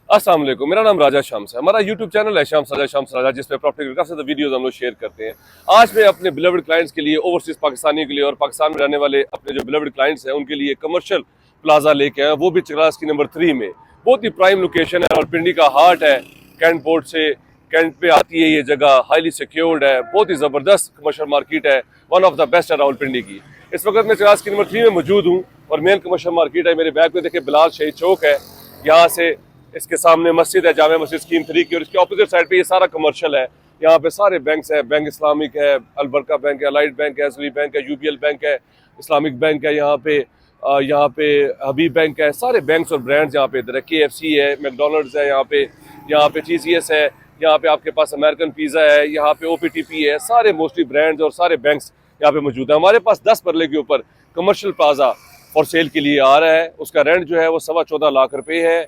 अस्सलाम वालेकुम, मेरा नाम राजा शाम्स है। हमारा यूट्यूब चैनल है शाम्स राजा जिसपे प्रॉपर्टी के काफ़ी ज़्यादा वीडियोस हम लोग शेयर करते हैं। आज मैं अपने बिलवर्ड क्लाइंट्स के लिए, ओवरसीज़ पाकिस्तानियों के लिए और पाकिस्तान में रहने वाले अपने जो बिलवर्ड क्लाइंट्स हैं उनके लिए कमर्शियल प्लाजा लेके आए, वो भी चक्रास की नंबर 3 में। बहुत ही प्राइम लोकेशन है और पिंडी का हार्ट है। कैंट पोर्ट से कैंट पे आती है ये जगह, हाईली सिक्योर्ड है, बहुत ही ज़बरदस्त कमर्शियल मार्केट है, वन ऑफ द बेस्ट है रावलपिंडी की। इस वक्त मैं चक्रास की नंबर 3 में मौजूद हूँ और मेन कमर्शियल मार्केट है। मेरे बैक में देखिए बिलाल शहीद चौक है, यहाँ से इसके सामने मस्जिद है, जामा मस्जिद स्कीम 3 की, और इसके ऑपोजिट साइड पे ये सारा कमर्शियल है। यहाँ पे सारे बैंक्स है, बैंक इस्लामिक है, अलबरका बैंक है, अलाइड बैंक है, असली बैंक है, यूबीएल बैंक है, इस्लामिक बैंक है, यहाँ पे हबीब बैंक है, सारे बैंक्स और ब्रांड्स यहाँ पे इधर है। KFC है, मैकडोनल्ड्स है, यहाँ पे TCS है, यहाँ पे आपके पास अमेरिकन पिज़्ज़ा है, यहाँ पे OPTP है, सारे मोस्टली ब्रांड्स और सारे बैंक्स यहाँ पे मौजूद है। हमारे पास 10 मरले के ऊपर कमर्शियल प्लाजा फॉर सेल के लिए आ रहा है। उसका रेंट जो है वो 14.25 लाख रुपए है।